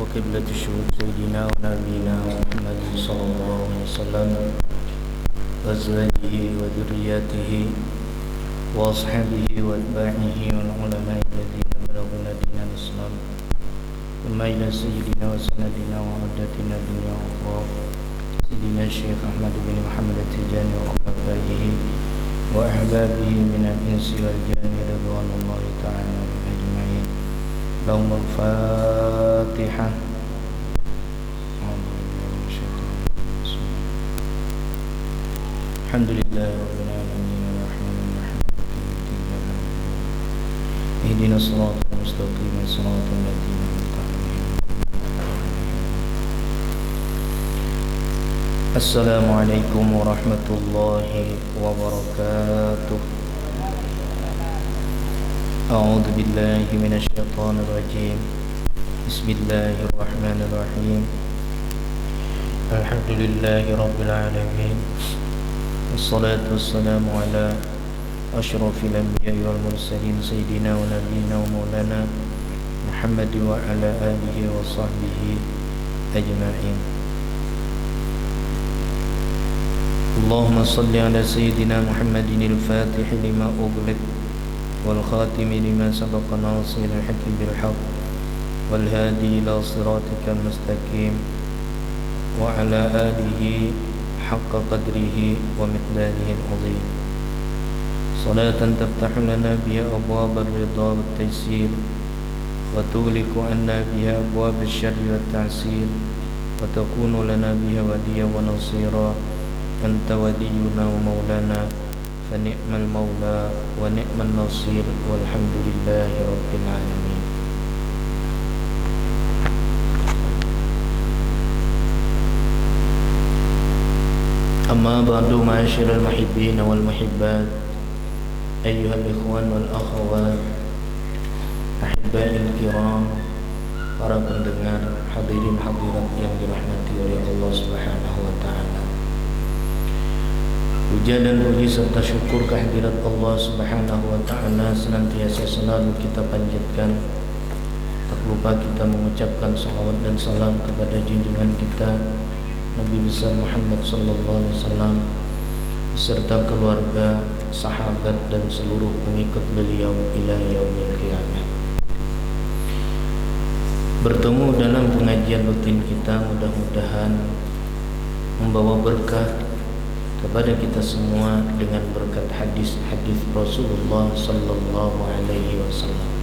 وقبلة الشهود سيدنا ونبينا محمد صلى الله عليه وسلم وأزواجه وذرياته وأصحابه وأتباعه والعلماء الذين بلغوا دين الإسلام ثم إلى سيدنا وسندنا وعدتنا الدنيا والله سيدنا الشيخ أحمد بن محمد التجاني وخلفائه وأحبابه من الإنس والجان رضوان الله تعالى أجمعين. لهم الفاتحة. الحمد لله رب العالمين الرحمن الرحيم اهدنا الصراط المستقيم صراط الذين أنعمت عليهم. السلام عليكم ورحمة الله وبركاته. أعوذ بالله من الشيطان الرجيم. بسم الله الرحمن الرحيم. الحمد لله رب العالمين والصلاة والسلام على أشرف الأنبياء والمرسلين سيدنا ونبينا ومولانا محمد وعلى آله وصحبه أجمعين. اللهم صل على سيدنا محمد الفاتح لما أغلق والخاتم لما سبق ناصر الحق بالحق والهادي إلى صراطك المستقيم وعلى آله حق قدره ومقداره العظيم. صلاة تفتح لنا بها أبواب الرضا والتيسير وتغلق عنا بها أبواب الشر والتعسير وتكون لنا بها وليا ونصيرا. أنت ولينا ومولانا فنعم المولى ونعم النصير والحمد لله رب العالمين. أما بعد معاشر المحبين والمحبات أيها الإخوان والأخوات أحبائي الكرام, para pendengar, hadirin hadirat yang dirahmati oleh Allah Subhanahu wa taala. Puja dan puji serta syukur kehadirat Allah Subhanahu wa taala senantiasa selalu kita panjatkan. Tak lupa kita mengucapkan salawat dan salam kepada junjungan kita Nabi besar Muhammad sallallahu alaihi wasallam beserta keluarga, sahabat dan seluruh pengikut beliau ila yaumil qiyamah. Bertemu dalam pengajian rutin kita mudah-mudahan membawa berkah kepada kita semua dengan berkat hadis-hadis Rasulullah sallallahu alaihi wasallam.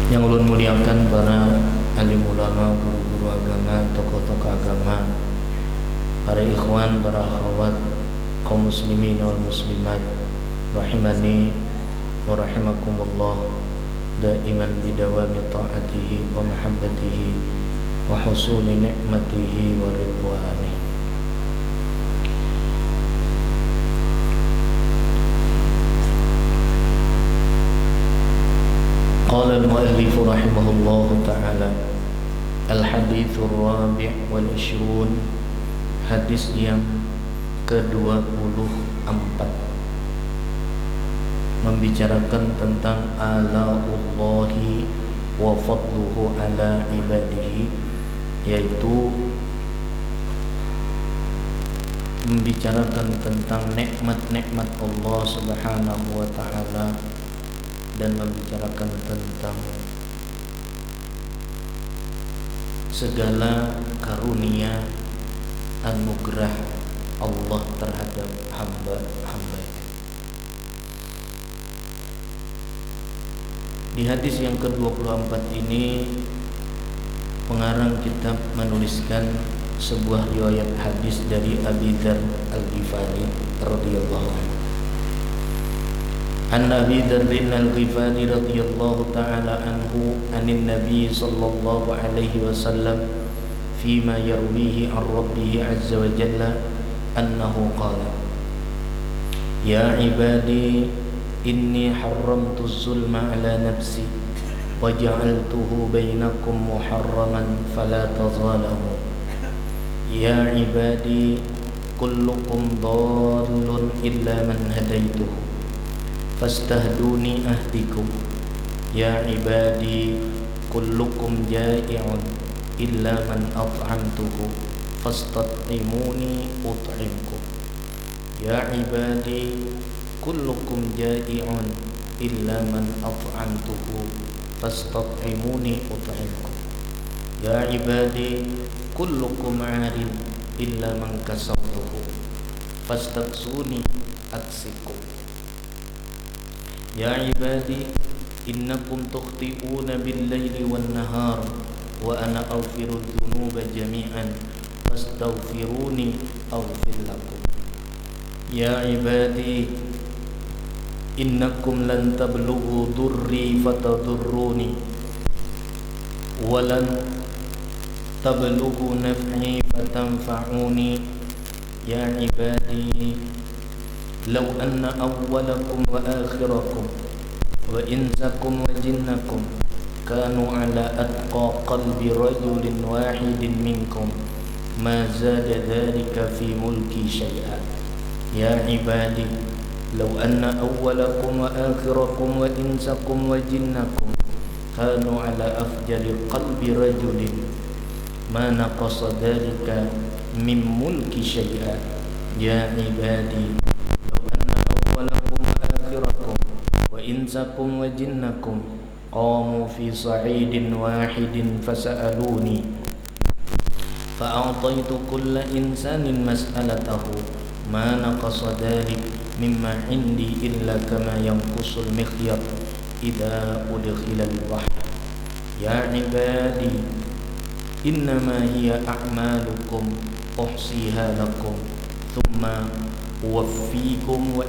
Yang ulun muliakan para alim ulama, guru-guru agama, tokoh-tokoh agama, para ikhwan, para akhwat, kaum muslimin wal muslimat, rahimani wa rahimakumullah, daiman bidawami ta'atihi wa mahabbatihi wa husuli ni'matihi wa ridwani. Qala al-muallif rahimahullahu ta'ala al-hadithur rabi' wal 20, hadis yang ke-24 membicarakan tentang alaullahi wa fadluhu ala ibadihi, yaitu membicarakan tentang nikmat-nikmat Allah Subhanahu wa taala dan membicarakan tentang segala karunia anugerah Allah terhadap hamba-hamba. Di hadis yang ke-24 ini pengarang kitab menuliskan sebuah riwayat hadis dari Abi Dzar Al-Ghifari radhiyallahu anhu. An Abi Dzar Al-Ghifari radhiyallahu ta'ala anhu anin Nabi sallallahu alaihi wasallam fima yarwihi an Rabbih azza wa jalla annahu qala ya ibadi inni haramtu zulma ala nafsi wa ja'altuhu bainakum muharraman fala tazalamu. Ya ibadi kullukum dallun illa man hadaituhu fastahduni ahdikum Ya ibadi kullukum ja'i'un illa man at'amtuhu fastat'imuni ut'imkum. Ya ibadi kullukum ja'i'un illa man at'amtuhu fastat'imuni ut'imkum. Ya ibadi kullukum 'arin illa man kasawtuhu fastaksuni aksikum. Ya ibadi innakum tukhti'una bil-laili wan-nahar wa ana aghfiru dzunuba jami'an fastaghfiruni aghfir lakum. Ya ibadi innakum lan tablughu durri fatadurruni wa lan tablughu naf'i fatanfa'uni. Ya ibadi law anna awwalakum wa akhirakum wa insakum wa jinnakum kanu ala atqa qalbi rajulin wahidin minkum ma zada dhalika fi mulki syai'a. Ya ibadi law anna awwalakum wa akhirakum wa insakum wa jinnakum kanu ala afjari qalbi rajulin ma naqasa dhalika min mulki syai'a. Ya ibadi law anna awwalakum wa akhirakum wa insakum wa jinnakum qamu fi sa'idin wahidin fasa'aluni fa'ataitu kulla insanin mas'alatahu ma naqasa dhalik mimma indi illa kama yanqusul mikhyat idza udkhila al-bahr. Ya ibadi innama hiya a'malukum uhsiha lakum thumma uwaffikum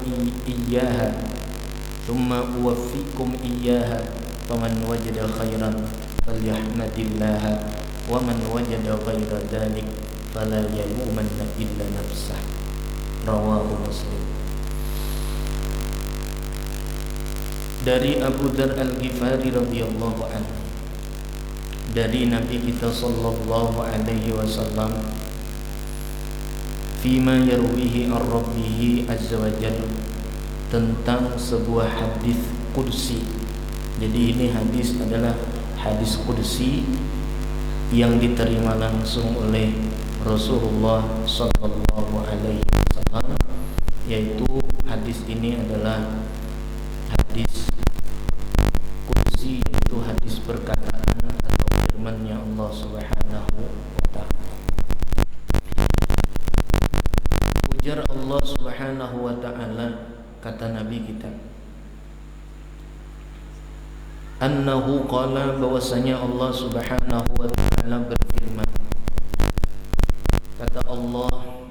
iyyaha faman wajada khairan falyahmadillaha wa man wajada ghaira dhalik fala yalumanna illa nafsah. Rawahu Muslim. Dari Abu Dzar Al-Ghifari radhiyallahu anhu, dari Nabi kita sallallahu alaihi wasallam, fima yarwihi ar-rabbih azza wa jalla, tentang sebuah hadis qudsi. Jadi ini hadis adalah hadis qudsi yang diterima langsung oleh Rasulullah sallallahu alaihi wasallam, yaitu hadis ini adalah hadis qudsi, yaitu hadis perkataan atau firman-Nya Allah Subhanahu wa taala. Ujar Allah Subhanahu wa taala, kata Nabi kita, annahu qala, bahwasanya Allah Subhanahu wa taala berfirman, kata Allah,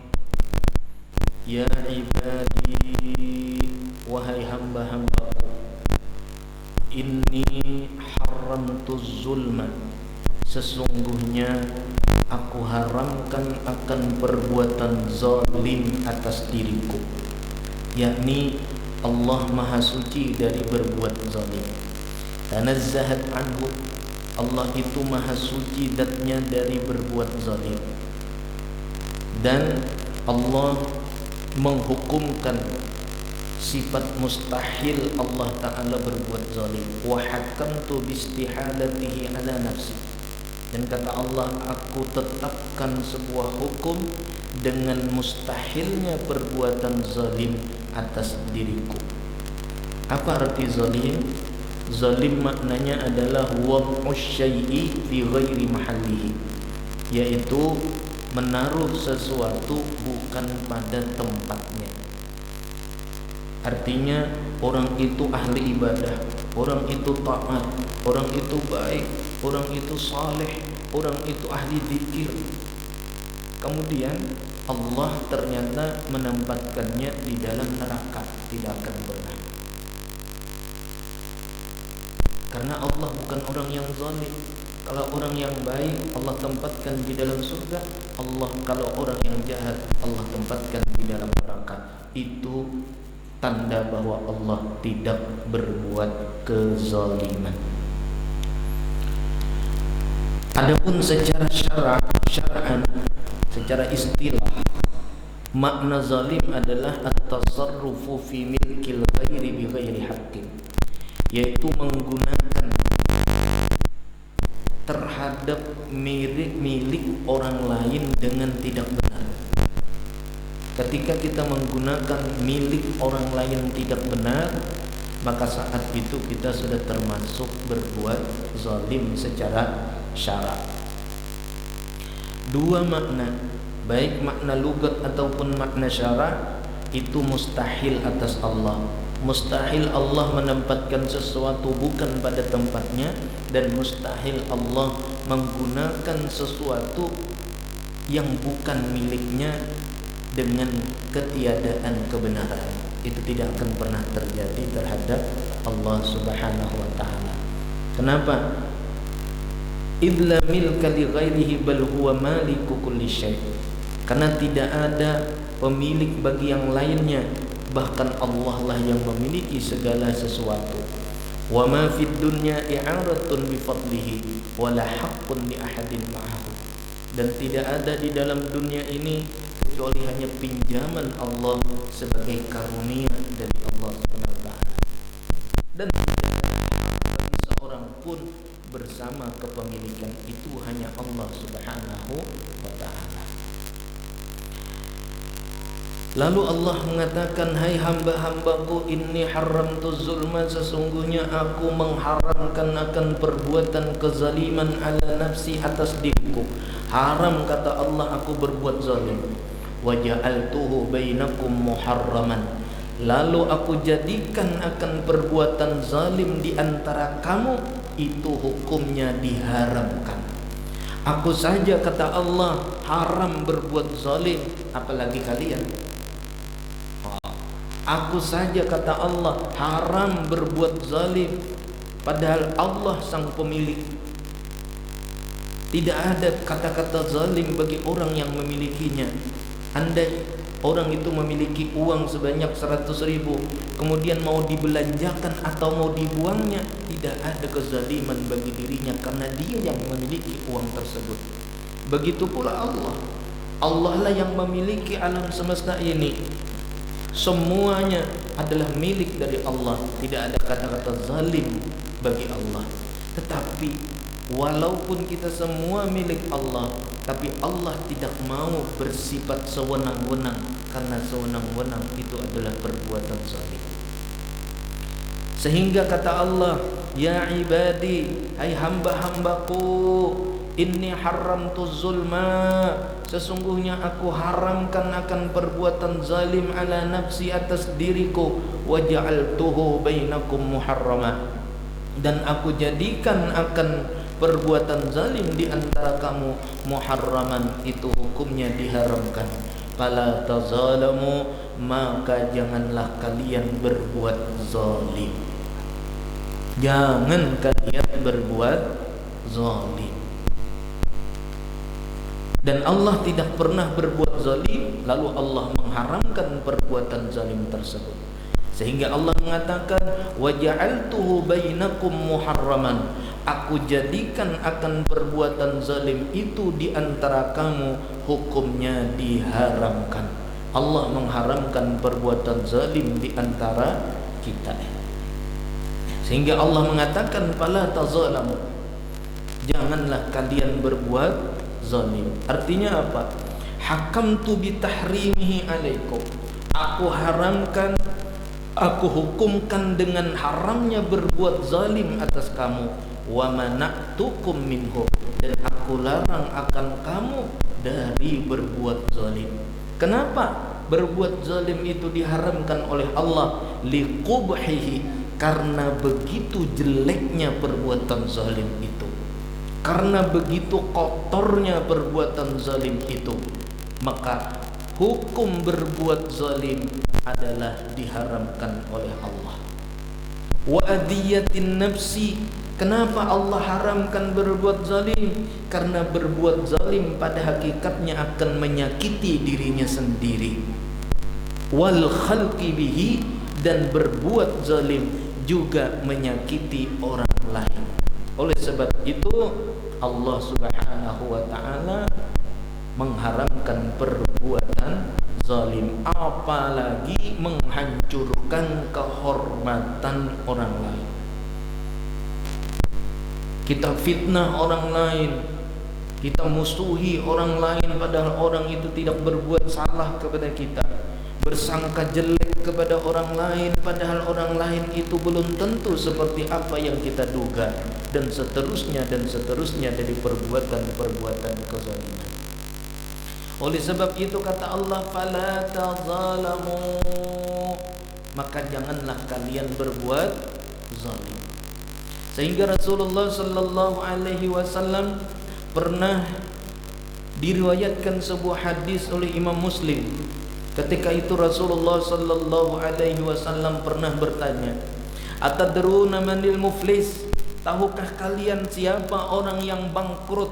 ya ibadi, wahai hamba-hambaku, inni haramtu zulma, sesungguhnya aku haramkan akan perbuatan zalim atas diriku. Yakni Allah maha suci dari berbuat zalim. Tanazzahat anhu, Allah itu maha suci zatnya dari berbuat zalim. Dan Allah menghukumkan sifat mustahil Allah Ta'ala berbuat zalim. Wa hakamtu bistihalatihi ala nafsi, dan kata Allah, aku tetapkan sebuah hukum dengan mustahilnya perbuatan zalim atas diriku. Apa arti zalim? Zalim maknanya adalah wad'us syai'i fi ghairi mahallihi, yaitu menaruh sesuatu bukan pada tempatnya. Artinya orang itu ahli ibadah, orang itu taat, orang itu baik, orang itu saleh, orang itu ahli dzikir. Kemudian Allah ternyata menempatkannya di dalam neraka, tidak akan pernah. Karena Allah bukan orang yang zalim. Kalau orang yang baik Allah tempatkan di dalam surga, Allah kalau orang yang jahat Allah tempatkan di dalam neraka. Itu tanda bahwa Allah tidak berbuat kezaliman. Adapun secara syar'an, secara istilah, makna zalim adalah at-tasarrufu fi milkil ghairi bi ghairi haqqin, yaitu menggunakan terhadap milik orang lain dengan tidak benar. Ketika kita menggunakan milik orang lain tidak benar, maka saat itu kita sudah termasuk berbuat zalim secara syara'. Dua makna, baik makna lugat ataupun makna syara', itu mustahil atas Allah. Mustahil Allah menempatkan sesuatu bukan pada tempatnya, dan mustahil Allah menggunakan sesuatu yang bukan miliknya dengan ketiadaan kebenaran. Itu tidak akan pernah terjadi terhadap Allah Subhanahu wa taala. Kenapa? Idla milka li ghairihi bal huwa maliku kulli syai'. Karena tidak ada pemilik bagi yang lainnya, bahkan Allah lah yang memiliki segala sesuatu. Wa ma fid dunya i'aratun bi fadlihi wa la haqqun li ahadin ma'ahu. Dan tidak ada di dalam dunia ini kecuali hanya pinjaman Allah sebagai karunia dari Allah Subhanahu wa taala. Dan tidak ada hak bagi seorang pun bersama kepemilikan itu, hanya Allah Subhanahu wa taala. Lalu Allah mengatakan, hai hamba-hambaku, inni haramtu zulma, sesungguhnya aku mengharamkan akan perbuatan kezaliman ala nafsi, atas diriku. Haram, kata Allah, aku berbuat zalim. Wa ja'altuhu bainakum muharraman, lalu aku jadikan akan perbuatan zalim di antara kamu itu hukumnya diharamkan. Aku saja, kata Allah, haram berbuat zalim, apalagi kalian. Aku saja, kata Allah, haram berbuat zalim, padahal Allah sang pemilik. Tidak ada kata-kata zalim bagi orang yang memilikinya. Andai orang itu memiliki uang sebanyak 100.000, kemudian mau dibelanjakan atau mau dibuangnya, tidak ada kezaliman bagi dirinya karena dia yang memiliki uang tersebut. Begitu pula Allah. Allah lah yang memiliki alam semesta ini. Semuanya adalah milik dari Allah. Tidak ada kata-kata zalim bagi Allah. Tetapi walaupun kita semua milik Allah, tapi Allah tidak mau bersifat sewenang-wenang, karena sewenang-wenang itu adalah perbuatan zalim. Sehingga kata Allah, ya ibadi, hai hamba-hambaku, inni haramtu zulma, sesungguhnya aku haramkan akan perbuatan zalim ala nafsi, atas diriku, wa ja'altuhu bainakum muharrama, dan aku jadikan akan perbuatan zalim di antara kamu muharraman, itu hukumnya diharamkan. Fala tazalamu, maka janganlah kalian berbuat zalim. Jangan kalian berbuat zalim. Dan Allah tidak pernah berbuat zalim, lalu Allah mengharamkan perbuatan zalim tersebut. Sehingga Allah mengatakan, wa ja'altuhu bainakum muharraman, aku jadikan akan perbuatan zalim itu di antara kamu hukumnya diharamkan. Allah mengharamkan perbuatan zalim di antara kita. Sehingga Allah mengatakan, fala tazalamu, janganlah kalian berbuat zalim. Artinya apa? Hakamtu bitahrimihi alaikum, aku haramkan, aku hukumkan dengan haramnya berbuat zalim atas kamu. Wa mana'tukum minhu, dan aku larang akan kamu dari berbuat zalim. Kenapa berbuat zalim itu diharamkan oleh Allah? Liqubhihi, karena begitu jeleknya perbuatan zalim itu, karena begitu kotornya perbuatan zalim itu, maka hukum berbuat zalim adalah diharamkan oleh Allah. Wa adiyatin nafsi, kenapa Allah haramkan berbuat zalim? Karena berbuat zalim pada hakikatnya akan menyakiti dirinya sendiri. Wal khalqi bihi, dan berbuat zalim juga menyakiti orang lain. Oleh sebab itu Allah Subhanahu wa taala mengharamkan perbuatan zalim, apalagi menghancurkan kehormatan orang lain. kita fitnah orang lain, kita musuhi orang lain padahal orang itu tidak berbuat salah kepada kita, bersangka jelek kepada orang lain padahal orang lain itu belum tentu seperti apa yang kita duga, dan seterusnya dari perbuatan-perbuatan kezaliman. Oleh sebab itu kata Allah, fala tazalamu, maka janganlah kalian berbuat zalim. Sehingga Rasulullah sallallahu alaihi wasallam pernah diriwayatkan sebuah hadis oleh Imam Muslim. Ketika itu Rasulullah sallallahu alaihi wasallam pernah bertanya, "Atadruna manil muflis?" Tahukah kalian siapa orang yang bangkrut?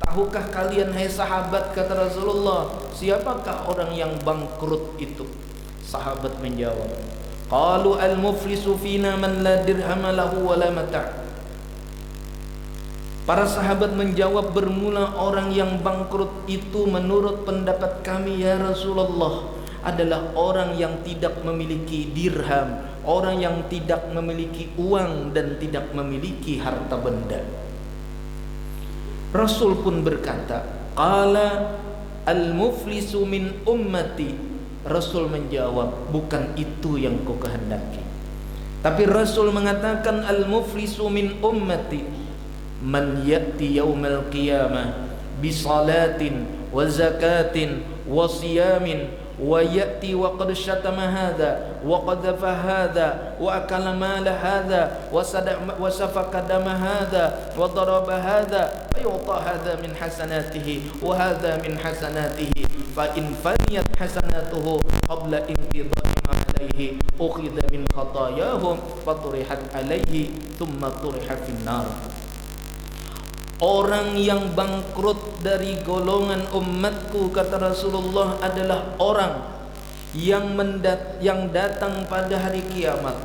Tahukah kalian hai sahabat, kata Rasulullah, siapakah orang yang bangkrut itu? Sahabat menjawab, qalu al-muflisu fina man la dirham lahu wa la mata'. Para sahabat menjawab bermula, orang yang bangkrut itu menurut pendapat kami ya Rasulullah adalah orang yang tidak memiliki dirham, orang yang tidak memiliki uang dan tidak memiliki harta benda. Rasul pun berkata, qala al-muflisu min ummati. Rasul menjawab, bukan itu yang kau kehendaki. Tapi Rasul mengatakan al-muflisu min ummati man ya'ti yaumal qiyamah bi salatin wa zakatin wa siyamin wa ya'ti wa qad syatama hadha wa qadhafa hadha wa akala mala hadha wa safaka dama hadha wa daraba hadha fa yu'ta hadha min hasanatihi wa hadha min hasanatihi fa in faniyat hasanatuhu qabla inqidha'i ma alayhi ukhidha min khatayahum faturihat alayhi thumma turiha fin nar. Orang yang bangkrut dari golongan umatku, kata Rasulullah, adalah orang yang datang pada hari kiamat.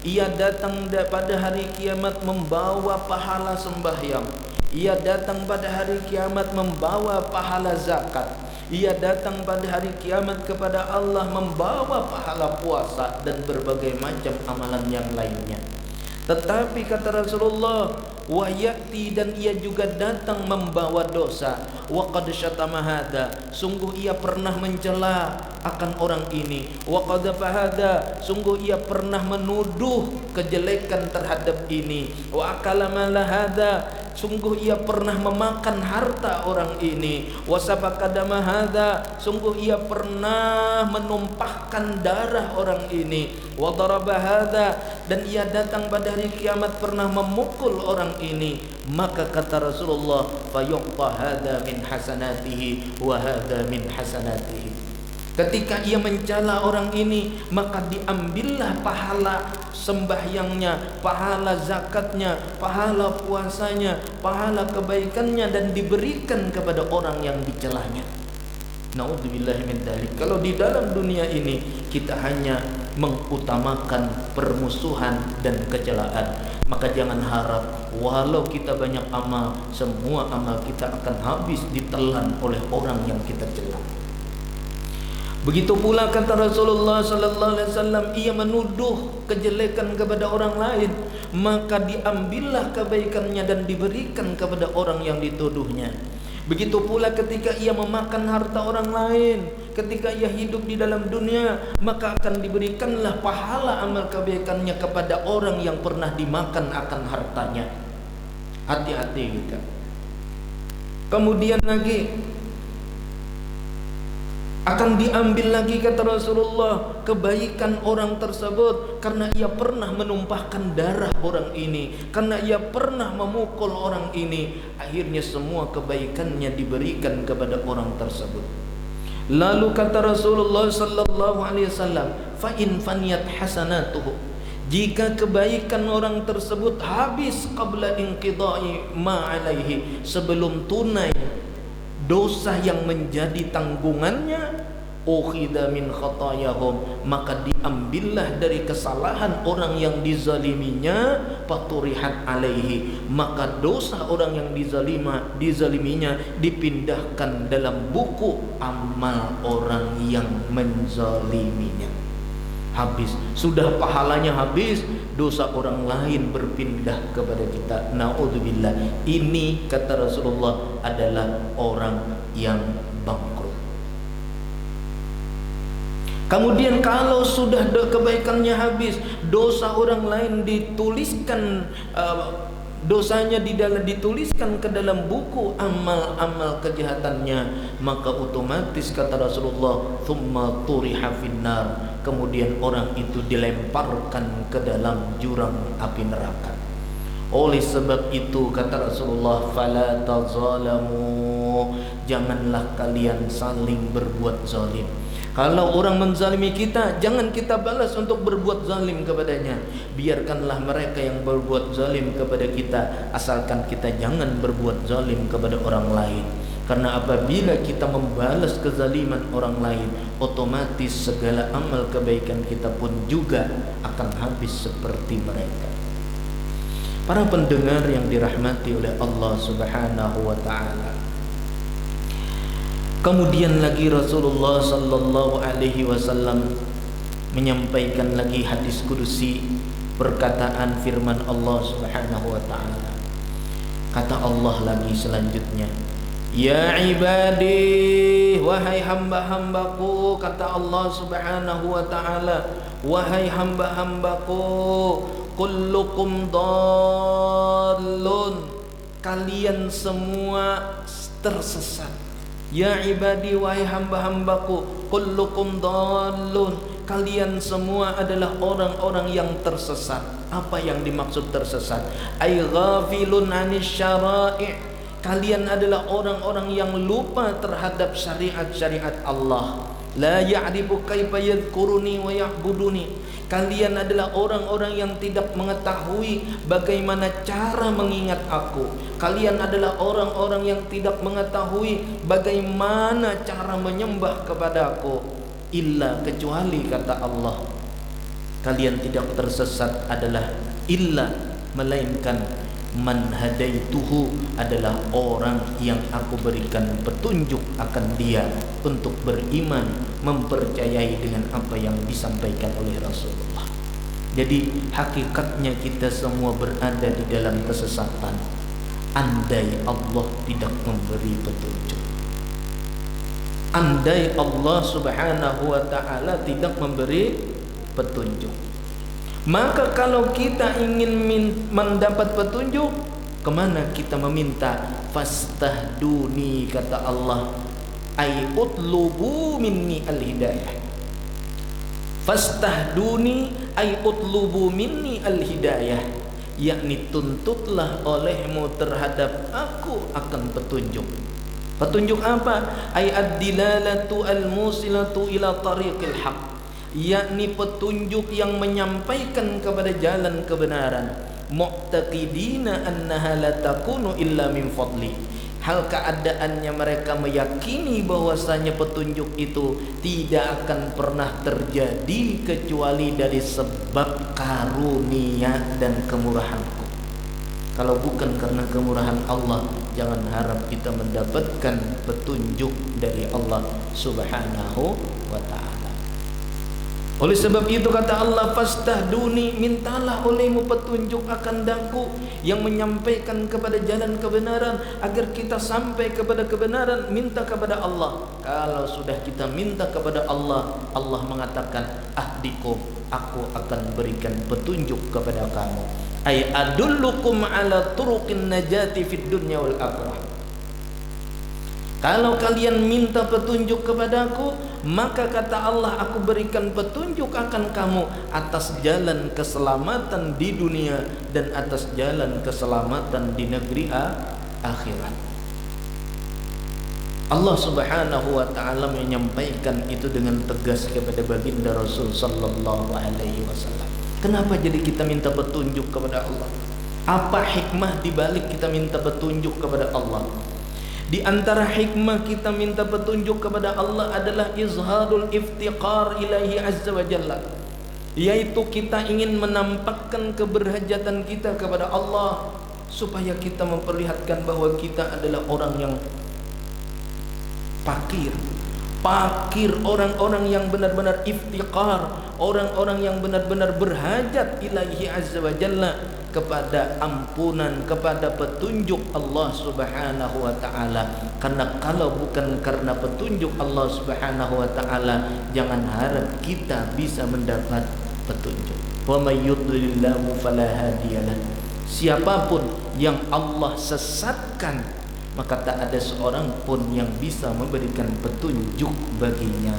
Ia datang pada hari kiamat membawa pahala sembahyang. Ia datang pada hari kiamat membawa pahala zakat. Ia datang pada hari kiamat kepada Allah membawa pahala puasa dan berbagai macam amalan yang lainnya. Tetapi kata Rasulullah, wa ya'ti, dan ia juga datang membawa dosa. Wa qad syatama hadza, sungguh ia pernah mencela akan orang ini. Wa qad fahada, sungguh ia pernah menuduh kejelekan terhadap ini. Wa akala mala hadza, sungguh ia pernah memakan harta orang ini. Wa sabaka dama hadza, sungguh ia pernah menumpahkan darah orang ini. Wa daraba hadza, dan ia datang pada hari kiamat pernah memukul orang ini. Maka kata Rasulullah, fayuqta hadza min hasanatihi wa hadza min hasanatihi. Ketika ia mencela orang ini, maka diambillah pahala sembahyangnya, pahala zakatnya, pahala puasanya, pahala kebaikannya, dan diberikan kepada orang yang dicelanya. Naudzubillah min dzalik. Kalau di dalam dunia ini kita hanya mengutamakan permusuhan dan kecelaan, maka jangan harap walau kita banyak amal, semua amal kita akan habis ditelan oleh orang yang kita cela. Begitu pula kata Rasulullah sallallahu alaihi wasallam, ia menuduh kejelekan kepada orang lain, maka diambillah kebaikannya dan diberikan kepada orang yang dituduhnya. Begitu pula ketika ia memakan harta orang lain, ketika ia hidup di dalam dunia, maka akan diberikanlah pahala amal kebaikannya kepada orang yang pernah dimakan akan hartanya. Hati-hati kita. Kemudian lagi akan diambil lagi kata Rasulullah kebaikan orang tersebut karena ia pernah menumpahkan darah orang ini, karena ia pernah memukul orang ini. Akhirnya semua kebaikannya diberikan kepada orang tersebut. Lalu kata Rasulullah sallallahu alaihi wasallam, fa in faniyat hasanatuhu, jika kebaikan orang tersebut habis qabla inqidai ma alaihi, sebelum tunai dosa yang menjadi tanggungannya, ukhidha min khatayahum, maka diambillah dari kesalahan orang yang dizaliminya, faturihat alaihi, maka dosa orang yang dizaliminya dipindahkan dalam buku amal orang yang menzaliminya. habis. Sudah pahalanya habis, dosa orang lain berpindah kepada kita. Naudzubillah. Ini kata Rasulullah adalah orang yang bangkrut. Kemudian kalau sudah kebaikannya habis, dosa orang lain dituliskan, dosanya dituliskan ke dalam buku amal-amal kejahatannya, maka otomatis kata Rasulullah, "Tsumma turiha finnar." Kemudian orang itu dilemparkan ke dalam jurang api neraka. Oleh sebab itu kata Rasulullah, "Fala tazalamu." Janganlah kalian saling berbuat zalim. Kalau orang menzalimi kita, jangan kita balas untuk berbuat zalim kepadanya. Biarkanlah mereka yang berbuat zalim kepada kita, asalkan kita jangan berbuat zalim kepada orang lain. Karena apabila kita membalas kezaliman orang lain, otomatis segala amal kebaikan kita pun juga akan habis seperti mereka. Para pendengar yang dirahmati oleh Allah Subhanahu wa taala. Kemudian lagi Rasulullah sallallahu alaihi wasallam menyampaikan lagi hadis kudusi, perkataan firman Allah Subhanahu wa taala. Kata Allah lagi selanjutnya, "Ya ibadi, wahai hamba-hambaku," kata Allah Subhanahu wa taala, "wahai hamba-hambaku, kullukum dallun." Kalian semua tersesat. Ya ibadi, wahai hamba-hambaku, kullukum dallun. Kalian semua adalah orang-orang yang tersesat. Apa yang dimaksud tersesat? Ay ghafilun 'anis syara'i'. Kalian adalah orang-orang yang lupa terhadap syariat-syariat Allah. La ya'rifu kaifa yadhkuruni wa ya'buduni. Kalian adalah orang-orang yang tidak mengetahui bagaimana cara mengingat aku. Kalian adalah orang-orang yang tidak mengetahui bagaimana cara menyembah kepada aku. Illa, kecuali kata Allah, kalian tidak tersesat adalah illa, melainkan man hadaituhu, adalah orang yang aku berikan petunjuk akan dia untuk beriman, mempercayai dengan apa yang disampaikan oleh Rasulullah. Jadi hakikatnya kita semua berada di dalam kesesatan andai Allah tidak memberi petunjuk. Andai Allah Subhanahu wa taala tidak memberi petunjuk. Maka kalau kita ingin mendapat petunjuk, kemana kita meminta? Fastahduni, kata Allah, ay utlubu minni al-hidayah. Fastahduni ay utlubu minni al-hidayah, yakni tuntutlah olehmu terhadap aku akan petunjuk. Petunjuk apa? Ay ad-dilalatu al-musilatu ila tariqil haq, yakni petunjuk yang menyampaikan kepada jalan kebenaran. Mu'taqidina annaha la takunu illa min fadli, hal keadaannya mereka meyakini bahwasanya petunjuk itu tidak akan pernah terjadi kecuali dari sebab karunia dan kemurahanku. Kalau bukan karena kemurahan Allah, jangan harap kita mendapatkan petunjuk dari Allah Subhanahu wa ta'ala. Oleh sebab itu kata Allah, fastahduni, mintalah olehmu petunjuk akan daku yang menyampaikan kepada jalan kebenaran agar kita sampai kepada kebenaran. Minta kepada Allah. Kalau sudah kita minta kepada Allah, Allah mengatakan, ahdikum, aku akan berikan petunjuk kepada kamu. Ay adullukum ala turuqin najati fid dunya wal akhirah. Kalau kalian minta petunjuk kepadaku, maka kata Allah, aku berikan petunjuk akan kamu atas jalan keselamatan di dunia dan atas jalan keselamatan di negeri akhirat. Allah Subhanahu wa ta'ala menyampaikan itu dengan tegas kepada baginda Rasul sallallahu alaihi wasallam. Kenapa jadi kita minta petunjuk kepada Allah? Apa hikmah di balik kita minta petunjuk kepada Allah? Di antara hikmah kita minta petunjuk kepada Allah adalah izharul iftiqar ilahi azza wa jalla, yaitu kita ingin menampakkan keberhajatan kita kepada Allah, supaya kita memperlihatkan bahwa kita adalah orang yang fakir, fakir, orang-orang yang benar-benar iftiqar, orang-orang yang benar-benar berhajat ilaihi azza wa jalla, kepada ampunan, kepada petunjuk Allah subhanahu wa ta'ala. Karena kalau bukan karena petunjuk Allah subhanahu wa ta'ala, jangan harap kita bisa mendapat petunjuk. Wa may yudlilillahu fala hadiyalah. Siapapun yang Allah sesatkan, maka tak ada seorang pun yang bisa memberikan petunjuk baginya.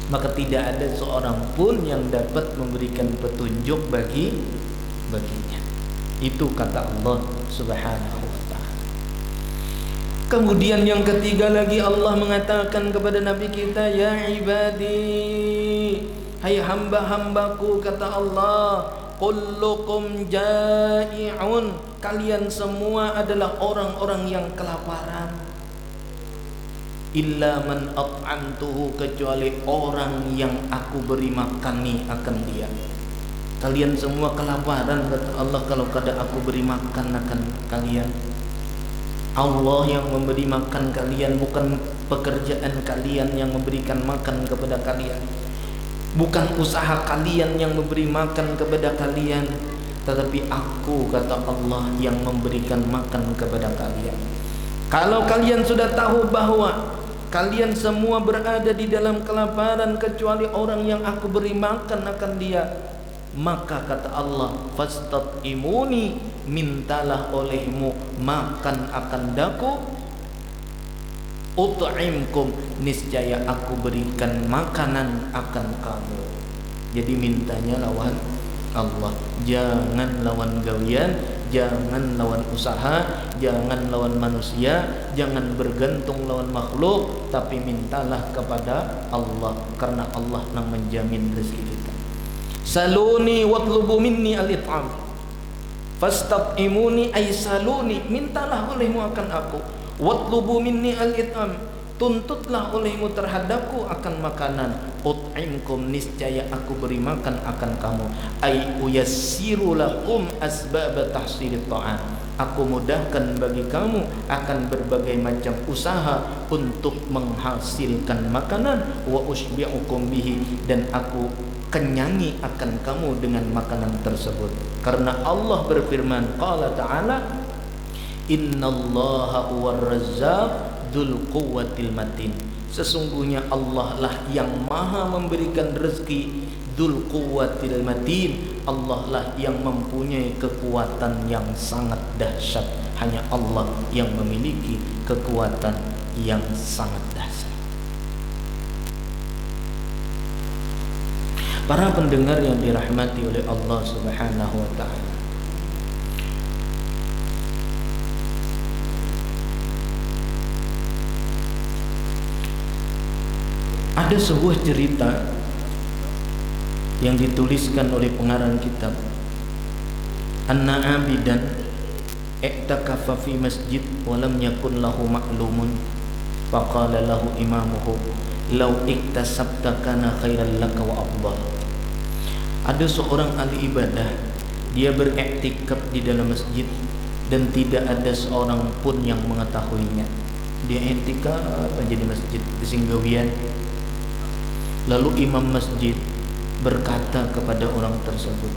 Maka tidak ada seorang pun yang dapat memberikan petunjuk baginya. Itu kata Allah subhanahu wa ta'ala. Kemudian yang ketiga lagi, Allah mengatakan kepada Nabi kita, ya ibadi, hai hamba-hambaku, kata Allah, kullukum jai'un, kalian semua adalah orang-orang yang kelaparan. Illa man at'amtuhu, kecuali orang yang aku beri makan nih akan dia. Kalian semua kelaparan, kata Allah, kalau kada aku beri makan akan kalian. Allah yang memberi makan kalian, bukan pekerjaan kalian yang memberikan makan kepada kalian, bukan usaha kalian yang memberi makan kepada kalian, tetapi aku, kata Allah, yang memberikan makan kepada kalian. Kalau kalian sudah tahu bahwa kalian semua berada di dalam kelaparan kecuali orang yang aku beri makan akan dia, maka kata Allah, fastat'imuni, mintalah olehmu makan akan daku, ut'imkum, niscaya aku berikan makanan akan kamu. Jadi mintanya lawan Allah, jangan lawan gawian, jangan lawan usaha, jangan lawan manusia, jangan bergantung lawan makhluk, tapi mintalah kepada Allah, karena Allah yang menjamin rezeki kita. Saluni watlubu minni al-it'am, fastat'imuni ay saluni, mintalah olehmu akan aku, watlubu minni al-it'am, tuntutlah olehmu terhadapku akan makanan, ut'imkum, niscaya aku beri makan akan kamu, ay uyassiru lakum asbab tahsilit ta'am, aku mudahkan bagi kamu akan berbagai macam usaha untuk menghasilkan makanan, wa usbi'ukum bihi, dan aku kenyangi akan kamu dengan makanan tersebut. Karena Allah berfirman, qala ta'ala, innallaha huwar razzaq dzul quwwatil matin, sesungguhnya Allah lah yang maha memberikan rezeki, dzul quwwatil matin, Allah lah yang mempunyai kekuatan yang sangat dahsyat. Hanya Allah yang memiliki kekuatan yang sangat dahsyat. Para pendengar yang dirahmati oleh Allah subhanahu wa ta'ala, ada sebuah cerita yang dituliskan oleh pengarang kitab, anna abidan i'takafa fi masjid wa lam yakun lahu ma'lumun, faqala lahu imamuhu law iktasabta kana khairan laka wa afdal. Ada seorang ahli ibadah, dia beriktikaf di dalam masjid dan tidak ada seorang pun yang mengetahuinya. Dia iktikaf aja di masjid di Singgawian. Lalu imam masjid berkata kepada orang tersebut,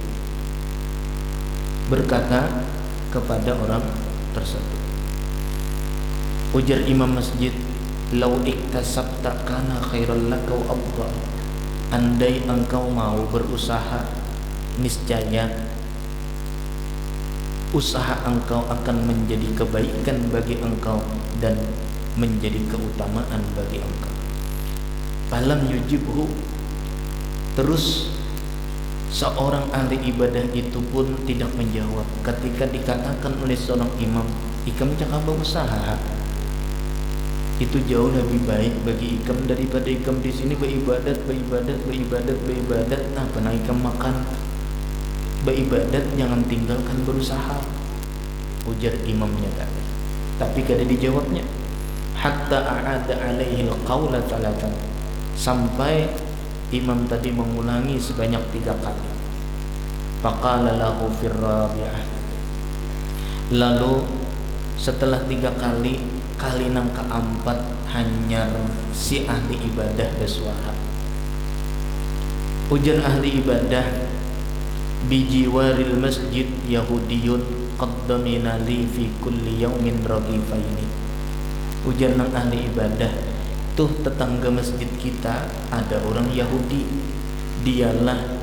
ujar imam masjid, lau iktasabta kana khairan laka wa afdal, andai engkau mau berusaha, niscaya usaha engkau akan menjadi kebaikan bagi engkau dan menjadi keutamaan bagi engkau. Falam yujibhu, terus seorang ahli ibadah itu pun tidak menjawab ketika dikatakan oleh seorang imam, ikam jangan berusaha, itu jauh lebih baik bagi ikam daripada ikam di sini beribadat. Nah, pernah ikam makan beribadat, jangan tinggalkan berusaha, ujar imamnya tadi. Tapi kada dijawabnya. Hatta a'ada alaihi al-qawla thalathan, sampai imam tadi mengulangi sebanyak 3 kali. Faqala lahu fir rabi'ah, lalu setelah 3 kali, kali nang keempat hanya si ahli ibadah bersuara. Ujar ahli ibadah, bijiwaril masjid yahudiyun qaddamina li fi kulli yaumin ragifaini. Ujar nang ahli ibadah, tuh tetangga masjid kita ada orang Yahudi, dialah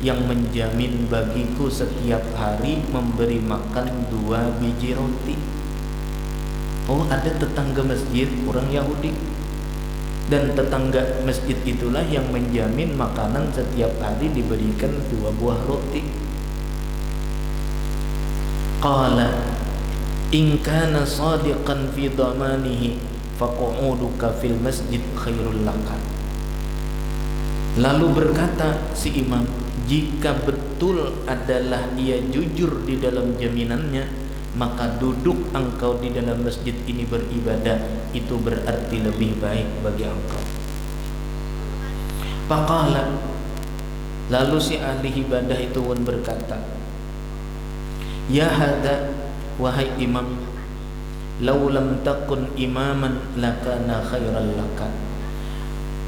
yang menjamin bagiku setiap hari memberi makan 2 biji roti. Oh, ada tetangga masjid orang Yahudi, dan tetangga masjid itulah yang menjamin makanan setiap hari diberikan 2 buah roti. Qala in kana sadiqan fi dhamanihi faq'uduka fil masjid khairul laka. Lalu berkata si imam, jika betul adalah ia jujur di dalam jaminannya, maka duduk engkau di dalam masjid ini beribadah, itu berarti lebih baik bagi engkau. Faqala, lalu si ahli ibadah itu pun berkata, ya hada, wahai imam, law lam takun imaman lakana khairal laka,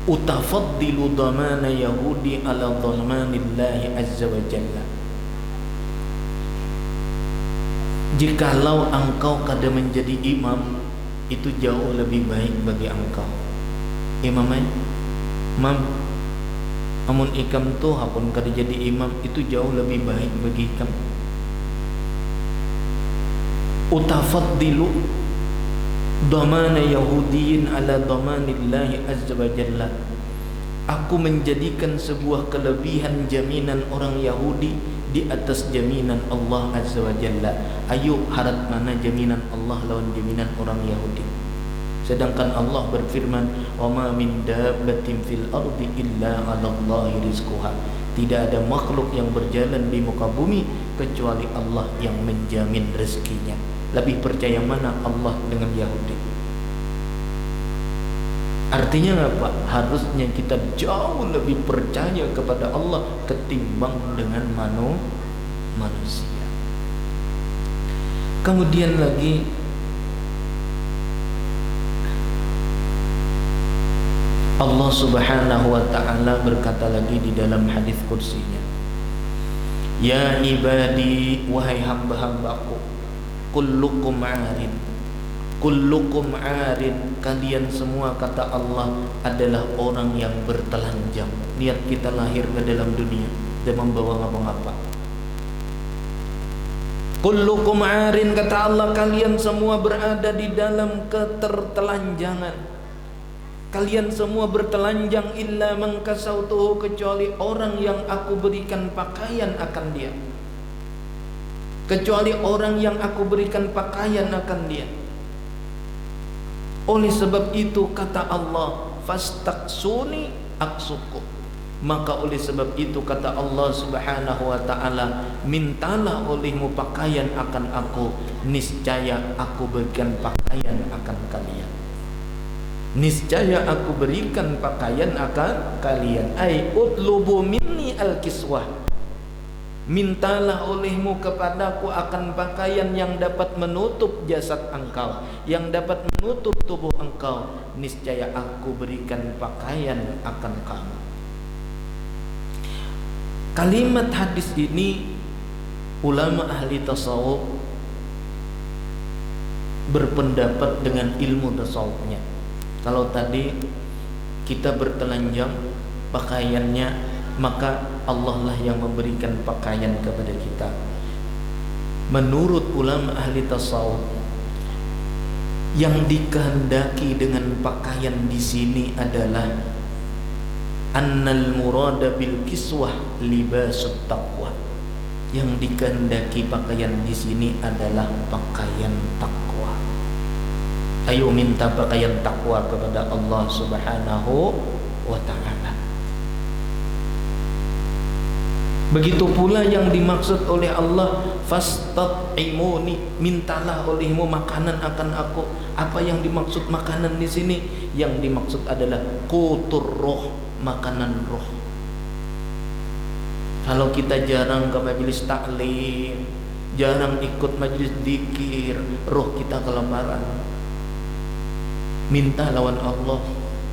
utafaddilu dhamana yahudi ala dhamanillahi azza wa jalla. Jikalau engkau kada menjadi imam, itu jauh lebih baik bagi engkau. Imam, amun ikam tuh apun kada jadi imam, itu jauh lebih baik bagi ikam. Utafaddilu dhamana yahudiyin ala dhamanillahi azza wa jalla. Aku menjadikan sebuah kelebihan jaminan orang Yahudi di atas jaminan Allah azza wa jalla. Ayo harap mana jaminan Allah lawan jaminan orang Yahudi. Sedangkan Allah berfirman, wa ma min dabbatin fil ardi illa 'ala Allahi rizquha. Tidak ada makhluk yang berjalan di muka bumi kecuali Allah yang menjamin rezekinya. Lebih percaya mana Allah dengan Yahudi? Artinya apa? Harusnya kita jauh lebih percaya kepada Allah ketimbang dengan manusia. Kemudian lagi Allah Subhanahu wa ta'ala berkata lagi di dalam hadis kursinya, ya ibadi, wahai hamba-hambaku, kullukum arin, kullukum arin, kalian semua kata Allah adalah orang yang bertelanjang. Niat kita lahir ke dalam dunia dan membawa ngapa-ngapa. Kullukum arin, kata Allah, kalian semua berada di dalam ketertelanjangan. Kalian semua bertelanjang, illa man kasautuhu, kecuali orang yang aku berikan pakaian akan dia. Kecuali orang yang aku berikan pakaian akan dia. Oleh sebab itu kata Allah, fastaksuni aksuku. Maka oleh sebab itu kata Allah Subhanahu wa ta'ala, mintalah olehmu pakaian akan aku, niscaya aku berikan pakaian akan kalian. Niscaya aku berikan pakaian akan kalian. Ai utlubu minni al-kiswah, mintalah olehmu kepadaku akan pakaian yang dapat menutup jasad engkau, yang dapat menutup tubuh engkau. Niscaya aku berikan pakaian akan kamu. Kalimat hadis ini ulama ahli tasawuf berpendapat dengan ilmu tasawufnya. Kalau tadi kita bertelanjang pakaiannya, maka Allah lah yang memberikan pakaian kepada kita. Menurut ulama ahli tasawuf, yang dikehendaki dengan pakaian di sini adalah annal murada bil kiswah libasut taqwa. Yang dikehendaki pakaian di sini adalah pakaian takwa. Ayo minta pakaian takwa kepada Allah Subhanahu wa ta'ala. Begitu pula yang dimaksud oleh Allah, fastat'imuni, mintalah olehmu makanan akan aku. Apa yang dimaksud makanan di sini? Yang dimaksud adalah qutur roh, makanan roh. Kalau kita jarang ke majelis taklim, jarang ikut majelis zikir, roh kita kelaparan. Minta lawan Allah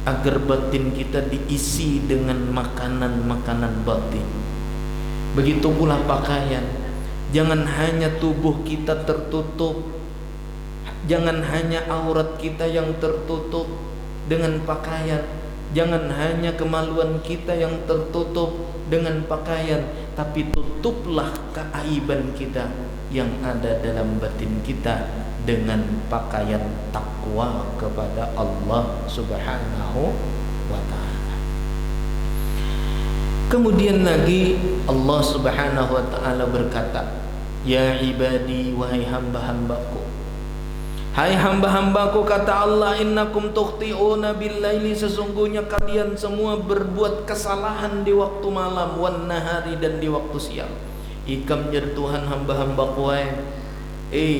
agar batin kita diisi dengan makanan-makanan batin. Begitu pula pakaian. Jangan hanya tubuh kita tertutup, jangan hanya aurat kita yang tertutup dengan pakaian, jangan hanya kemaluan kita yang tertutup dengan pakaian, tapi tutuplah keaiban kita yang ada dalam batin kita dengan pakaian takwa kepada Allah Subhanahu wa ta'ala. Kemudian lagi Allah Subhanahu wa ta'ala berkata, ya ibadi, wahai hamba-hambaku, hai hamba-hambaku, kata Allah, innakum tukhti'una billaili, sesungguhnya kalian semua berbuat kesalahan di waktu malam, wan nahari, dan di waktu siang. Ikam jar Tuhan hamba-hambaku,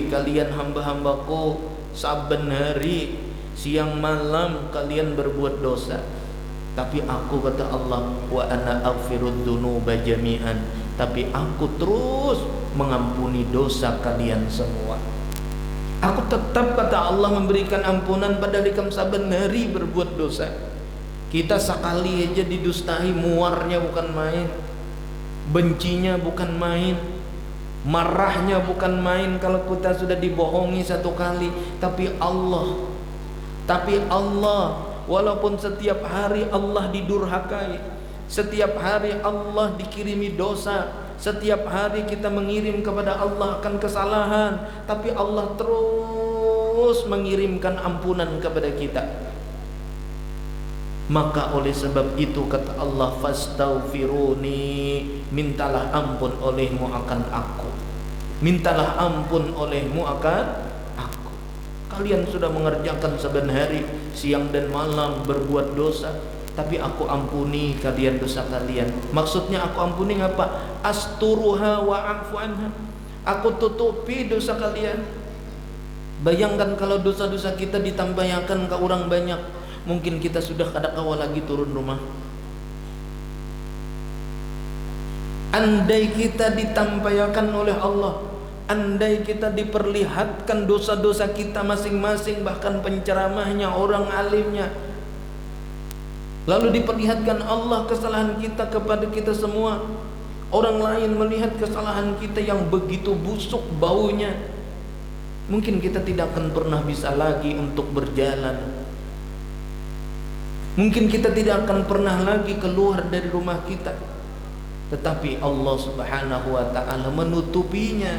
kalian hamba-hambaku, saben hari siang malam kalian berbuat dosa, tapi aku, kata Allah, wa ana aghfirud dzunuba jami'an, tapi aku terus mengampuni dosa kalian semua. Aku tetap, kata Allah, memberikan ampunan pada ikam saben hari berbuat dosa. Kita sekali aja didustai, muarnya bukan main, bencinya bukan main, marahnya bukan main kalau kita sudah dibohongi satu kali. Tapi Allah, walaupun setiap hari Allah didurhakai, setiap hari Allah dikirimi dosa, setiap hari kita mengirim kepada Allah akan kesalahan, tapi Allah terus mengirimkan ampunan kepada kita. Maka oleh sebab itu, kata Allah, fastaghfiruni, mintalah ampun olehmu akan aku, mintalah ampun olehmu akan aku. Kalian sudah mengerjakan saben hari siang dan malam berbuat dosa, tapi aku ampuni kalian dosa kalian. Maksudnya aku ampuni apa? Asturuha wa afu anha, aku tutupi dosa kalian. Bayangkan kalau dosa-dosa kita ditampaykan ke orang banyak, mungkin kita sudah kada kawa lagi turun rumah. Andai kita ditampaykan oleh Allah, andai kita diperlihatkan dosa-dosa kita masing-masing, bahkan penceramahnya, orang alimnya, lalu diperlihatkan Allah kesalahan kita kepada kita semua, orang lain melihat kesalahan kita yang begitu busuk baunya, mungkin kita tidak akan pernah bisa lagi untuk berjalan. Mungkin kita tidak akan pernah lagi keluar dari rumah kita. Tetapi Allah Subhanahu wa ta'ala menutupinya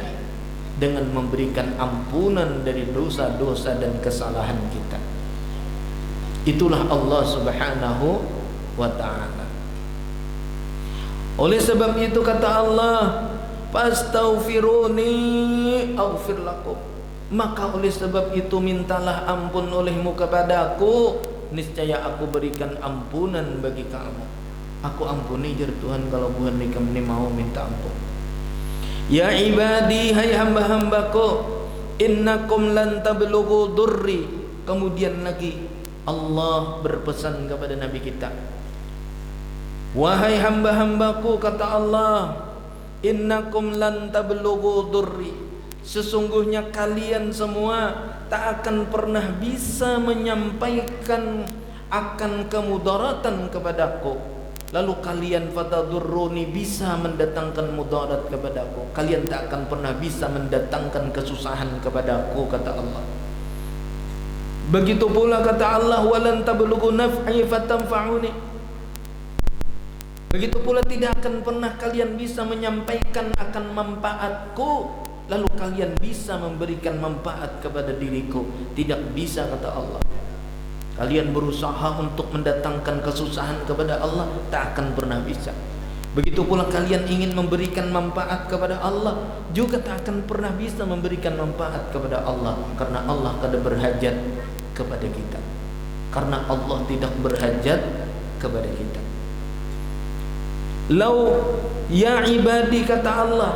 dengan memberikan ampunan dari dosa-dosa dan kesalahan kita. Itulah Allah Subhanahu wa ta'ala. Oleh sebab itu, kata Allah, fastaghfiruni aghfir lakum, maka oleh sebab itu mintalah ampun olehmu kepadaku, niscaya aku berikan ampunan bagi kamu. Aku ampuni jar Tuhan kalau bukan kamu ini mau minta ampun. Ya ibadi, hai hamba-hambaku, innakum lan tablughu durri. Kemudian lagi Allah berpesan kepada Nabi kita, wahai hamba-hambaku, kata Allah, innakum lan tablughu durri, sesungguhnya kalian semua tak akan pernah bisa menyampaikan akan kemudaratan kepadaku. Lalu kalian fatadurruni, bisa mendatangkan mudarat kepadaku. Kalian tak akan pernah bisa mendatangkan kesusahan kepadaku, kata Allah. Begitu pula kata Allah, walan tablughu naf'i fatanfa'uni. Begitu pula tidak akan pernah kalian bisa menyampaikan akan manfaatku, lalu kalian bisa memberikan manfaat kepada diriku. Tidak bisa, kata Allah. Kalian berusaha untuk mendatangkan kesusahan kepada Allah, tak akan pernah bisa. Begitu pula kalian ingin memberikan manfaat kepada Allah, juga tak akan pernah bisa memberikan manfaat kepada Allah, karena Allah kada berhajat kepada kita, karena Allah tidak berhajat kepada kita. Lau ya ibadi, kata Allah,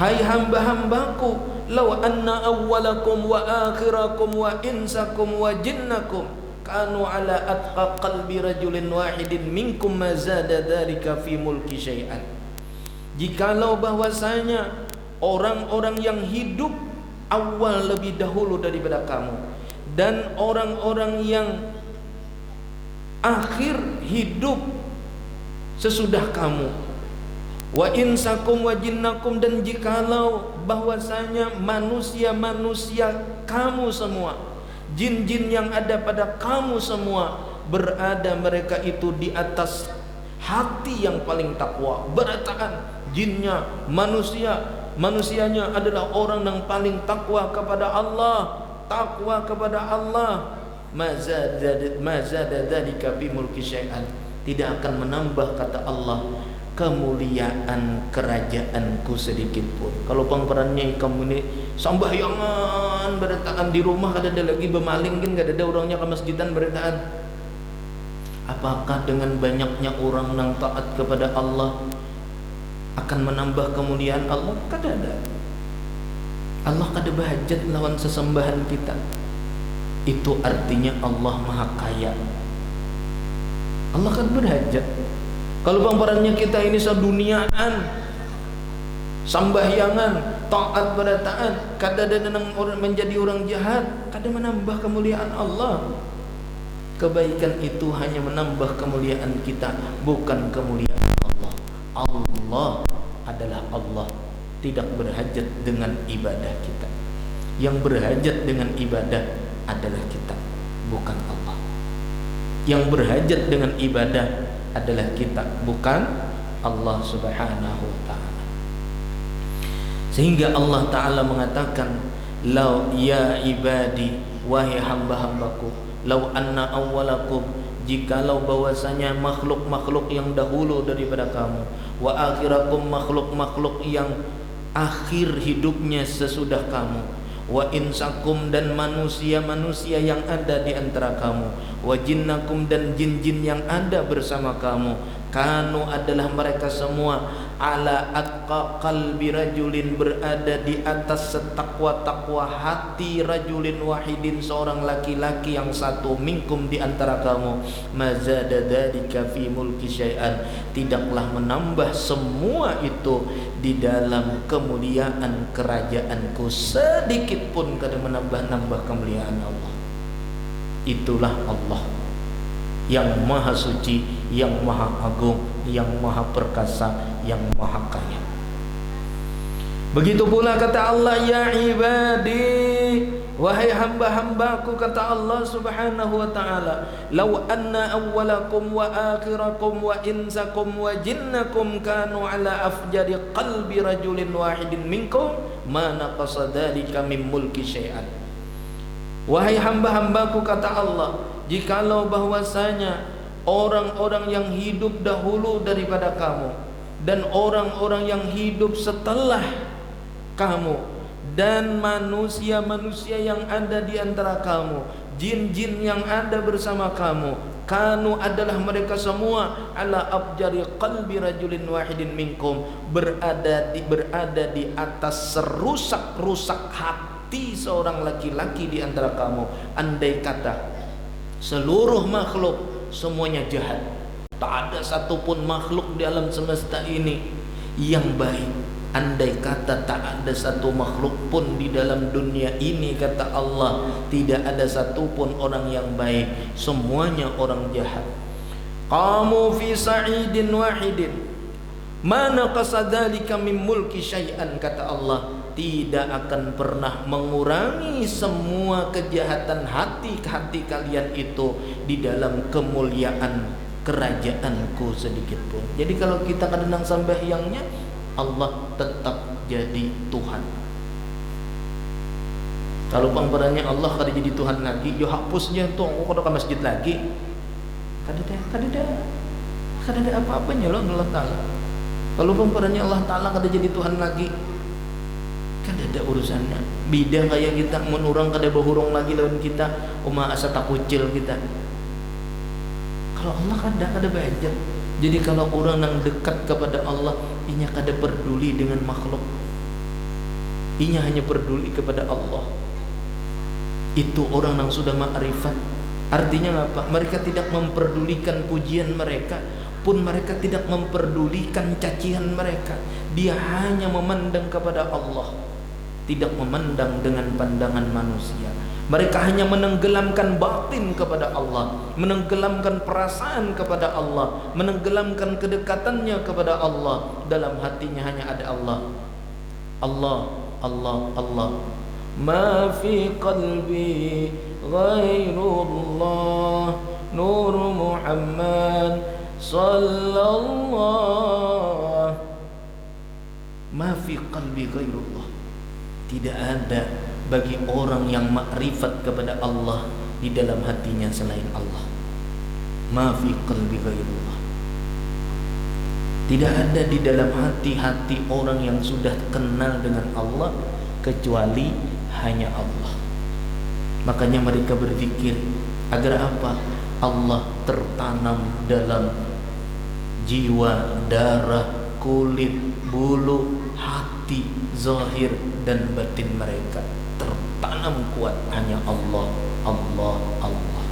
hai hamba-hambaku, lau anna awwalakum wa akhirakum wa insakum wa jinnakum kanu ala atqa qalbi rajulin wahidin minkum ma zada dzalika fi mulki syai'an. Jikalau bahwasanya orang-orang yang hidup awal lebih dahulu daripada kamu, dan orang-orang yang akhir hidup sesudah kamu. Wa insakum wa jinnakum, dan jikalau bahwasanya manusia-manusia kamu semua, jin-jin yang ada pada kamu semua, berada mereka itu di atas hati yang paling takwa. Berataan jinnya, manusianya adalah orang yang paling takwa kepada Allah. Takwa kepada Allah, mazada dzalika fi mulki syai'an, tidak akan menambah, kata Allah, kemuliaan kerajaanku sedikit pun. Kalau pangperannya kamu ini sambahyangan berataan di rumah, kada ada lagi bemaling kan, kada ada orangnya ke masjidan berataan. Apakah dengan banyaknya orang yang taat kepada Allah akan menambah kemuliaan Allah? Kada ada. Allah kada bahajat lawan sesembahan kita. Itu artinya Allah maha kaya. Allah kan berhajat. Kalau pangparannya kita ini seduniaan, sambahyangan, taat pada taat, kada ada orang menjadi orang jahat, kada menambah kemuliaan Allah. Kebaikan itu hanya menambah kemuliaan kita, bukan kemuliaan Allah. Allah adalah Allah, tidak berhajat dengan ibadah kita. Yang berhajat dengan ibadah adalah kita, bukan Allah. Yang berhajat dengan ibadah adalah kita, bukan Allah Subhanahu wa ta'ala. Sehingga Allah Ta'ala mengatakan, "Lau ya ibadi, wahai hamba-hambaku, lau anna awwalakum, jikalau bahwasanya makhluk-makhluk yang dahulu daripada kamu, wa akhirakum, makhluk-makhluk yang akhir hidupnya sesudah kamu, wa insakum, dan manusia-manusia yang ada di antara kamu, wa jinnakum, dan jin-jin yang ada bersama kamu, kanu, adalah mereka semua, ala atqa qalbi rajulin, berada di atas setakwa-takwa hati rajulin wahidin, seorang laki-laki yang satu, minkum, di antara kamu, mazada dzalika fi mulki syai'an, tidaklah menambah semua itu di dalam kemuliaan kerajaanku sedikit pun, kada menambah-nambah kemuliaan Allah. Itulah Allah yang maha suci, yang maha agung, yang maha perkasa, yang maha kaya. Begitu pula kata Allah, ya ibadi, wahai hamba-hambaku, kata Allah Subhanahu wa ta'ala, lau anna awwalakum wa akhirakum wa insakum wa jinnakum kanu ala afjari qalbi rajulin wahidin minkum ma naqasa dzalika min mulki syai'an. Wahai hamba-hambaku, kata Allah, jikalau bahwasanya orang-orang yang hidup dahulu daripada kamu, dan orang-orang yang hidup setelah kamu, dan manusia-manusia yang ada di antara kamu, jin-jin yang ada bersama kamu, kanu, adalah mereka semua, ala abjari qalbi rajulin wahidin minkum, berada di atas serusak-rusak hati seorang laki-laki di antara kamu. Andai kata seluruh makhluk semuanya jahat, tak ada satupun makhluk di alam semesta ini yang baik. Andai kata tak ada satu makhluk pun di dalam dunia ini, kata Allah, tidak ada satupun orang yang baik, semuanya orang jahat. Qamu fi sa'idin wahidin ma naqasa dzalika min mulki syai'an, kata Allah, tidak akan pernah mengurangi semua kejahatan hati kalian itu di dalam kemuliaan kerajaanku sedikit pun. Jadi kalau kita kadang sambahyangnya, Allah tetap jadi Tuhan. Kalau pangperannya Allah kada jadi Tuhan lagi, yo hapusnya tuh, aku kada ke masjid lagi. Kada ada apa-apanya loh Allah Ta'ala. Kalau pangperannya Allah Ta'ala kada jadi Tuhan lagi, kada ada urusannya. Bida kayak kita menurang kada bahurung lagi lawan kita, uma asa takucil kita. Kalau Allah kada bahajat. Jadi kalau orang yang dekat kepada Allah, inya kada peduli dengan makhluk, inya hanya peduli kepada Allah. Itu orang yang sudah ma'rifat. Artinya apa? Mereka tidak memperdulikan pujian mereka, pun mereka tidak memperdulikan cacian mereka. Dia hanya memandang kepada Allah, tidak memandang dengan pandangan manusia. Mereka hanya menenggelamkan batin kepada Allah, menenggelamkan perasaan kepada Allah, menenggelamkan kedekatannya kepada Allah. Dalam hatinya hanya ada Allah. Allah, Allah, Allah. Ma fi qalbi ghairullah, Nur Muhammad sallallahu. Ma fi qalbi ghairullah. Tidak ada bagi orang yang makrifat kepada Allah di dalam hatinya selain Allah. Ma fi qalbi ghairullah. Tidak ada di dalam hati-hati orang yang sudah kenal dengan Allah kecuali hanya Allah. Makanya mereka berpikir agar apa? Allah tertanam dalam jiwa, darah, kulit, bulu, hati, zahir dan batin mereka. Tertanam kuat hanya Allah, Allah, Allah.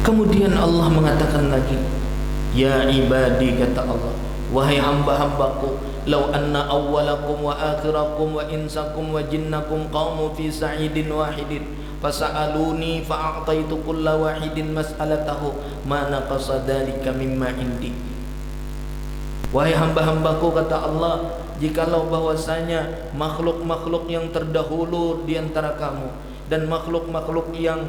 Kemudian Allah mengatakan lagi, ya ibadi, kata Allah, wahai hamba-hambaku, law anna awwalakum wa akhirakum wa insakum wa jinnakum qamu fi sa'idin wahidin fasa'aluni fa'a'taitu kulla wahidin mas'alatahu ma naqasa dhalika mimma indi. Wahai hamba-hambaku, kata Allah, jikalau bahwasanya makhluk-makhluk yang terdahulu di antara kamu dan makhluk-makhluk yang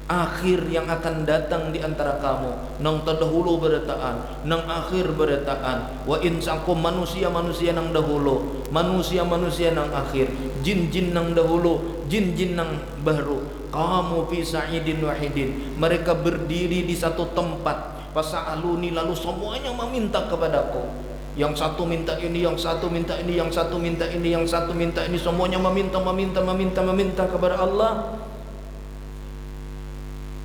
akhir yang akan datang di antara kamu, nang terdahulu beretaan, nang akhir beretaan, wa insakum, manusia-manusia nang dahulu, manusia-manusia nang akhir, jin-jin nang dahulu, jin-jin nang baru, kamu fi sa'idin wahidin, mereka berdiri di satu tempat. Fasa'aluni, lalu semuanya meminta kepadaku. Yang satu minta ini, yang satu minta ini, yang satu minta ini, yang satu minta ini, semuanya meminta kepada Allah.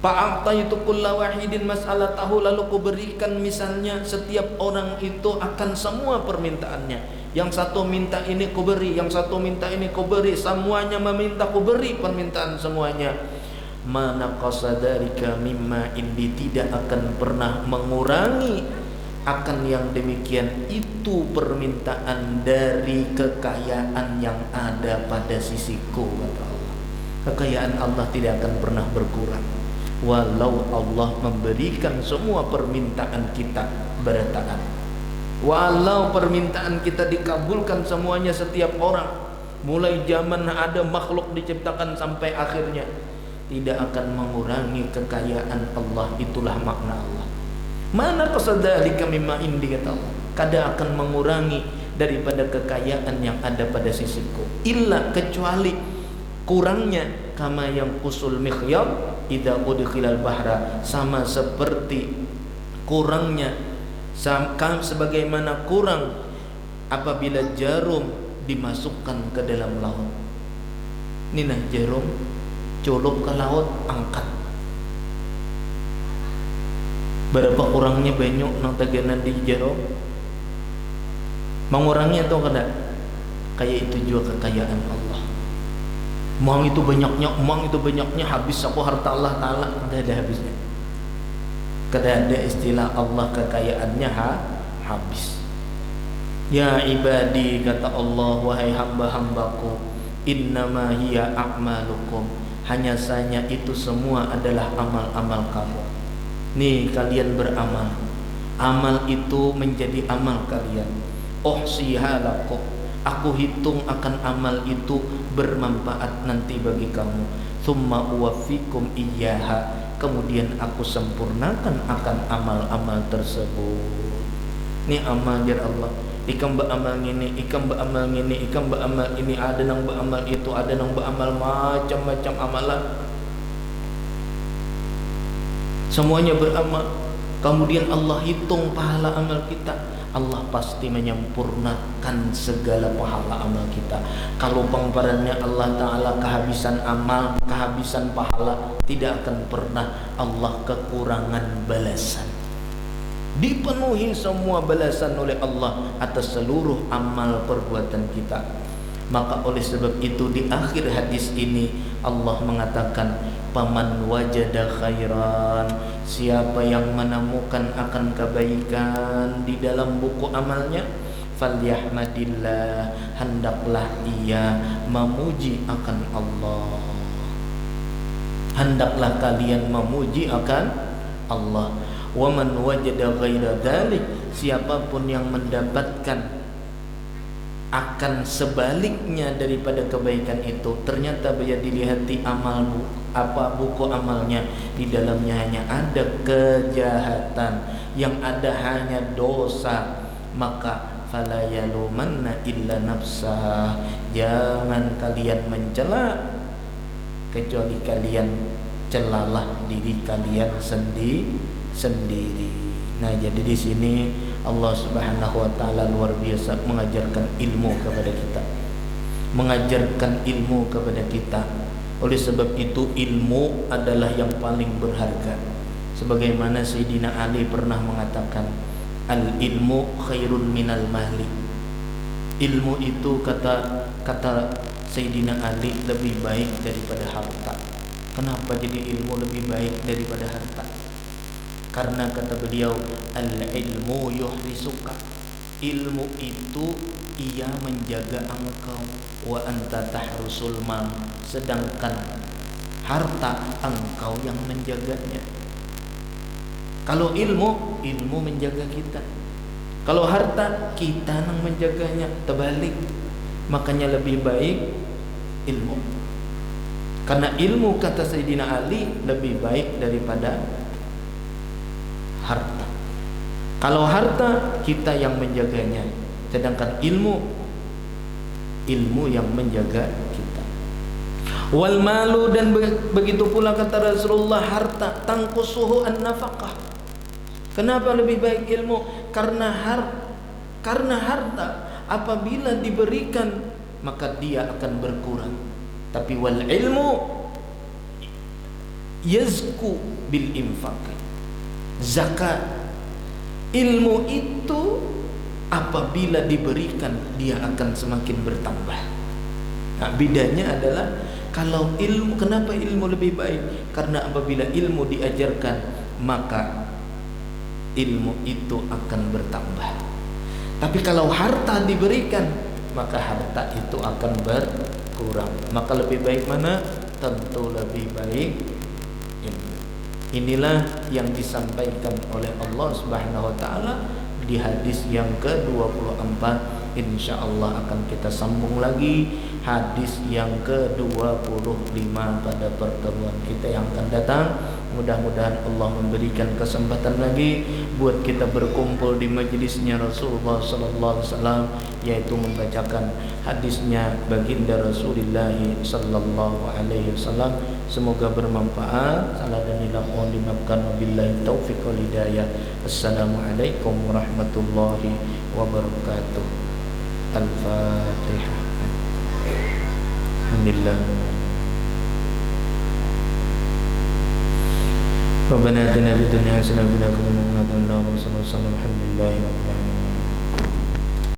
Fa'ataitu kulla wahidin mas'alatahu, lalu kuberikan misalnya setiap orang itu akan semua permintaannya. Yang satu minta ini kuberi, yang satu minta ini kuberi, semuanya meminta kuberi permintaan semuanya. Mana qasadarika mimma indi, tidak akan pernah mengurangi akan yang demikian itu permintaan dari kekayaan yang ada pada sisiku, kata Allah. Kekayaan Allah tidak akan pernah berkurang walau Allah memberikan semua permintaan kita berataan. Walau permintaan kita dikabulkan semuanya, setiap orang mulai zaman ada makhluk diciptakan sampai akhirnya, tidak akan mengurangi kekayaan Allah. Itulah makna Allah. Mana qasadalika mimma indi, kata Allah, kada akan mengurangi daripada kekayaan yang ada pada sisiku, illa, kecuali kurangnya, kama yang kusul mikhyab idza udkhilal bahra, sama seperti kurangnya, sebagaimana kurang apabila jarum dimasukkan ke dalam laut. Ini nah jarum colup ke laut, angkat. Berapa kurangnya banyak nang teganan di jarum? Mengurangi atau kada? Kayak itu juga kekayaan Allah. Mang itu banyaknya, habis aku harta Allah Ta'ala, tidak ada habisnya. Kada ada istilah Allah kekayaannya habis. Ya ibadi, kata Allah, wahai hamba-hambaku, innama hiya a'malukum, hanya saja itu semua adalah amal-amal kamu. Nih kalian beramal, amal itu menjadi amal kalian. Uhsihalakum, aku hitung akan amal itu bermanfaat nanti bagi kamu. Tsumma uwaffikum iyyaha, kemudian aku sempurnakan akan amal-amal tersebut. Ini amal jar Allah. Ikam beramal ini, ikam beramal ini, ikam beramal ini, ada nang beramal itu, ada nang beramal macam-macam amalan. Semuanya beramal, kemudian Allah hitung pahala amal kita. Allah pasti menyempurnakan segala pahala amal kita. Kalau pengparannya Allah Ta'ala kehabisan amal, kehabisan pahala, tidak akan pernah Allah kekurangan balasan. Dipenuhi semua balasan oleh Allah atas seluruh amal perbuatan kita. Maka oleh sebab itu di akhir hadis ini Allah mengatakan, paman wajada khairan, siapa yang menemukan akan kebaikan di dalam buku amalnya, falyahmadillah, hendaklah ia memuji akan Allah. Hendaklah kalian memuji akan Allah. Wa man wajada ghaira dzalik, siapapun yang mendapatkan akan sebaliknya daripada kebaikan itu, ternyata dia dilihati buku amalnya, di dalamnya hanya ada kejahatan, yang ada hanya dosa, maka fala yalumanna illa nafsah, jangan kalian mencela kecuali kalian celalah diri kalian sendiri. Nah, jadi di sini Allah Subhanahu wa taala luar biasa mengajarkan ilmu kepada kita. Mengajarkan ilmu kepada kita. Oleh sebab itu ilmu adalah yang paling berharga. Sebagaimana Sayyidina Ali pernah mengatakan, al-ilmu khairun minal mahli. Ilmu itu kata Sayyidina Ali lebih baik daripada harta. Kenapa jadi ilmu lebih baik daripada harta? Karena kata beliau, al-ilmu yuhrisuka, ilmu itu ia menjaga engkau, wa anta tahrusul mal, sedangkan harta engkau yang menjaganya. Kalau ilmu menjaga kita. Kalau harta kita yang menjaganya, terbalik. Makanya lebih baik ilmu. Karena ilmu kata Sayyidina Ali lebih baik daripada harta. Kalau harta kita yang menjaganya, sedangkan ilmu yang menjaga kita. Wal malu, dan begitu pula kata Rasulullah, harta tangkusuhu an-nafaqah. Kenapa lebih baik ilmu? Karena harta apabila diberikan maka dia akan berkurang. Tapi wal ilmu yazku bil infaq. Zakat, ilmu itu apabila diberikan dia akan semakin bertambah. Nah, bedanya adalah kalau ilmu, kenapa ilmu lebih baik? Karena apabila ilmu diajarkan maka ilmu itu akan bertambah. Tapi kalau harta diberikan maka harta itu akan berkurang. Maka lebih baik mana? Tentu lebih baik ilmu. Inilah yang disampaikan oleh Allah Subhanahu wa taala di hadis yang ke-24. Insyaallah akan kita sambung lagi hadis yang ke-25 pada pertemuan kita yang akan datang. Mudah-mudahan Allah memberikan kesempatan lagi buat kita berkumpul di majlisnya Rasulullah sallallahu alaihi wasallam, yaitu membacakan hadisnya baginda Rasulullah sallallahu alaihi wasallam. Semoga bermanfaat. Salah dan hilang mohon dimaafkan. Wabillahi taufiq wal hidayah. Assalamualaikum warahmatullahi wabarakatuh. Al-Fatihah. Alhamdulillah. Rabbana atina fid dunya hasanah wa qina adzabannar. Alhamdulillah.